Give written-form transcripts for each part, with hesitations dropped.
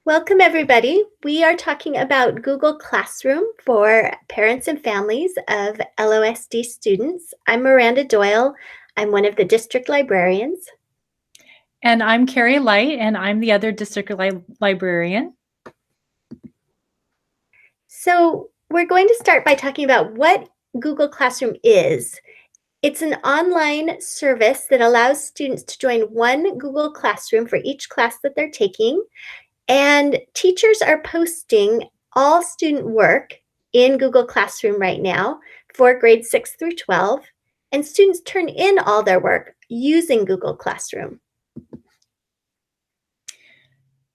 Welcome, everybody. We are talking about Google Classroom for parents and families of LOSD students. I'm Miranda Doyle. I'm one of the district librarians. And I'm Carrie Light, and I'm the other district librarian. So we're going to start by talking about what Google Classroom is. It's an online service that allows students to join one Google Classroom for each class that they're taking. And teachers are posting all student work in Google Classroom right now for grades 6 through 12, and students turn in all their work using Google Classroom.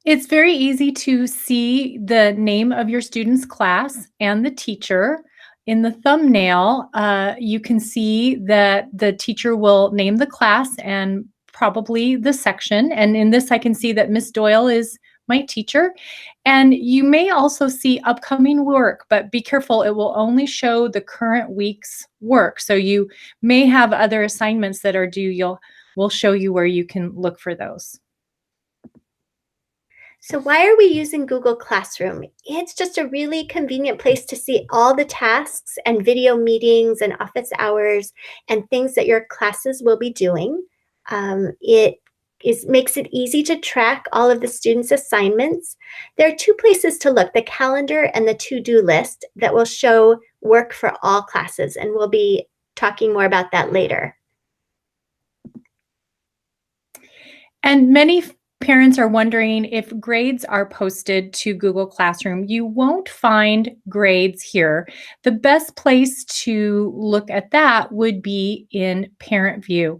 It's very easy to see the name of your student's class and the teacher. In the thumbnail, you can see that the teacher will name the class and probably the section. And in this, I can see that Miss Doyle is my teacher. And you may also see upcoming work, but be careful, it will only show the current week's work. So you may have other assignments that are due. We'll show you where you can look for those. So why are we using Google Classroom? It's just a really convenient place to see all the tasks and video meetings and office hours and things that your classes will be doing. It makes it easy to track all of the students' assignments. There are two places to look, the calendar and the to-do list, that will show work for all classes, and we'll be talking more about that later. And many parents are wondering if grades are posted to Google Classroom. You won't find grades here. The best place to look at that would be in Parent View.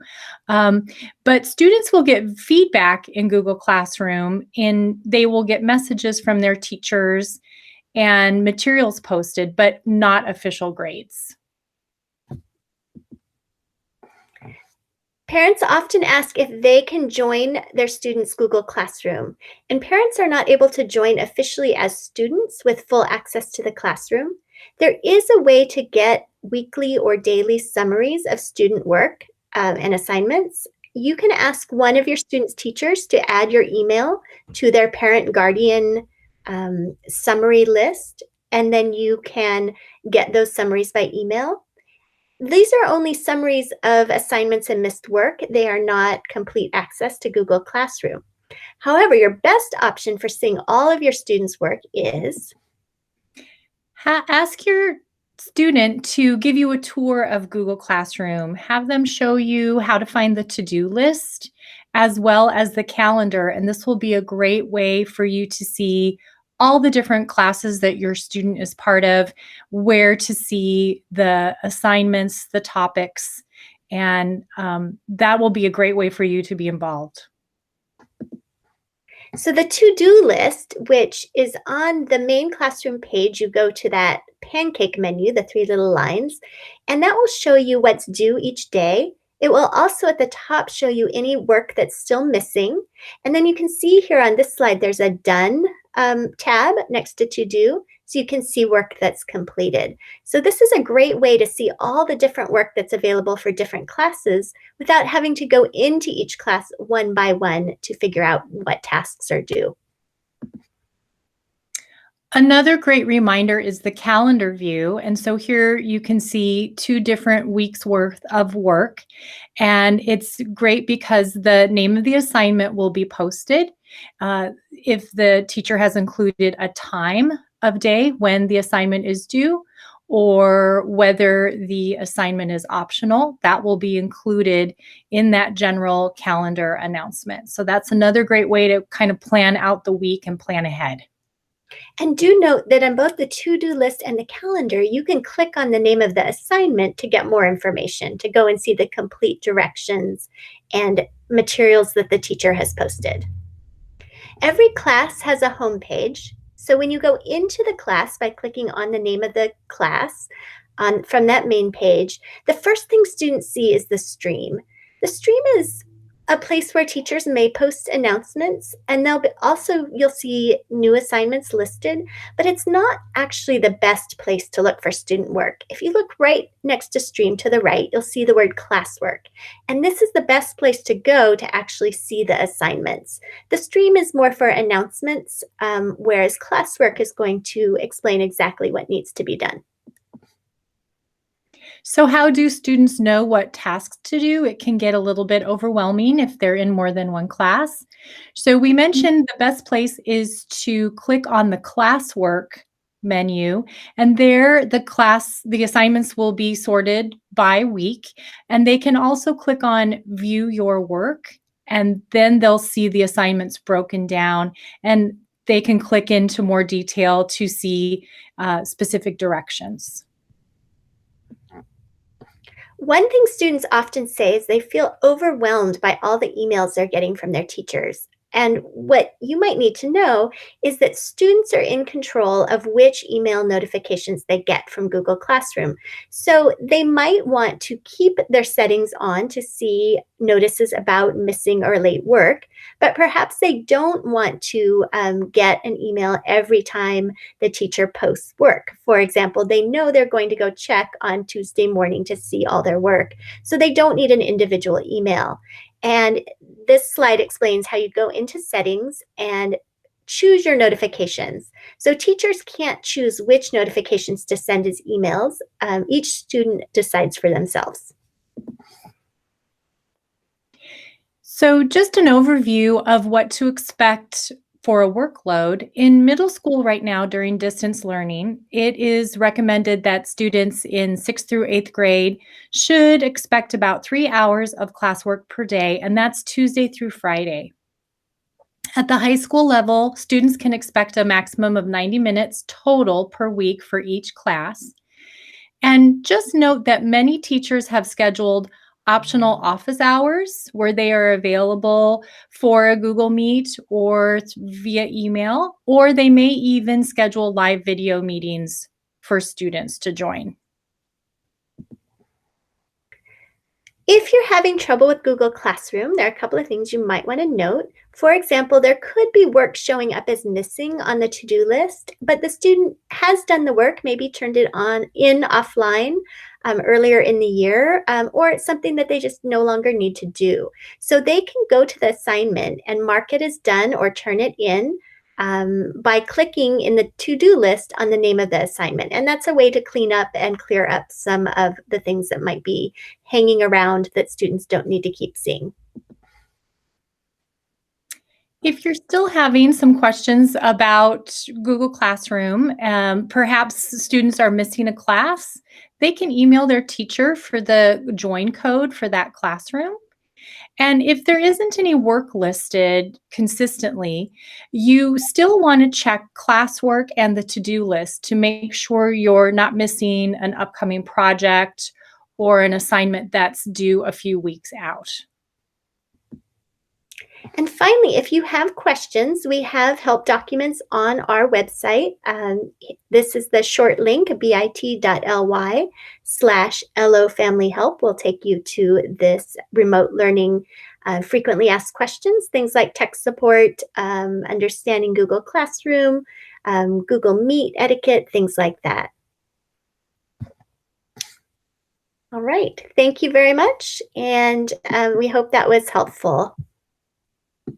But students will get feedback in Google Classroom, and they will get messages from their teachers and materials posted, but not official grades. Parents often ask if they can join their students' Google Classroom, and parents are not able to join officially as students with full access to the classroom. There is a way to get weekly or daily summaries of student work and assignments. You can ask one of your students' teachers to add your email to their parent guardian summary list, and then you can get those summaries by email. These are only summaries of assignments and missed work. They are not complete access to Google Classroom. However, your best option for seeing all of your students' work is ask your student to give you a tour of Google Classroom. Have them show you how to find the to-do list as well as the calendar. And this will be a great way for you to see all the different classes that your student is part of, where to see the assignments, the topics, and that will be a great way for you to be involved. So the to-do list, which is on the main classroom page, you go to that pancake menu, the three little lines, and that will show you what's due each day. It will also at the top show you any work that's still missing. And then you can see here on this slide, there's a done tab next to do, so you can see work that's completed. So this is a great way to see all the different work that's available for different classes without having to go into each class one by one to figure out what tasks are due. Another great reminder is the calendar view. And so here you can see 2 different weeks worth of work. And it's great because the name of the assignment will be posted. If the teacher has included a time of day when the assignment is due, or whether the assignment is optional, that will be included in that general calendar announcement. So that's another great way to kind of plan out the week and plan ahead. And do note that on both the to-do list and the calendar, you can click on the name of the assignment to get more information, to go and see the complete directions and materials that the teacher has posted. Every class has a home page. So when you go into the class by clicking on the name of the class from that main page, the first thing students see is the stream. The stream is A place where teachers may post announcements, and you'll see new assignments listed, but it's not actually the best place to look for student work. If you look right next to stream to the right, you'll see the word classwork, and this is the best place to go to actually see the assignments. The stream is more for announcements, whereas classwork is going to explain exactly what needs to be done. So how do students know what tasks to do? It can get a little bit overwhelming if they're in more than one class. So we mentioned the best place is to click on the classwork menu, and there the assignments will be sorted by week, and they can also click on view your work, and then they'll see the assignments broken down, and they can click into more detail to see specific directions. One thing students often say is they feel overwhelmed by all the emails they're getting from their teachers. And what you might need to know is that students are in control of which email notifications they get from Google Classroom. So they might want to keep their settings on to see notices about missing or late work, but perhaps they don't want to get an email every time the teacher posts work. For example, they know they're going to go check on Tuesday morning to see all their work, so they don't need an individual email. And this slide explains how you go into settings and choose your notifications. So teachers can't choose which notifications to send as emails. Each student decides for themselves. So, just an overview of what to expect for a workload. In middle school right now during distance learning, it is recommended that students in 6th through 8th grade should expect about 3 hours of classwork per day, and that's Tuesday through Friday. At the high school level, students can expect a maximum of 90 minutes total per week for each class. And just note that many teachers have scheduled optional office hours where they are available for a Google Meet or via email, or they may even schedule live video meetings for students to join. If you're having trouble with Google Classroom, there are a couple of things you might want to note. For example, there could be work showing up as missing on the to-do list, but the student has done the work, maybe turned it offline earlier in the year, or it's something that they just no longer need to do. So they can go to the assignment and mark it as done or turn it in by clicking in the to-do list on the name of the assignment. And that's a way to clean up and clear up some of the things that might be hanging around that students don't need to keep seeing. If you're still having some questions about Google Classroom, perhaps students are missing a class, they can email their teacher for the join code for that classroom. And if there isn't any work listed consistently, you still want to check classwork and the to-do list to make sure you're not missing an upcoming project or an assignment that's due a few weeks out. And finally, if you have questions, we have help documents on our website. This is the short link, bit.ly/LO Family Help will take you to this remote learning frequently asked questions, things like tech support, understanding Google Classroom, Google Meet etiquette, things like that. All right, thank you very much, and we hope that was helpful.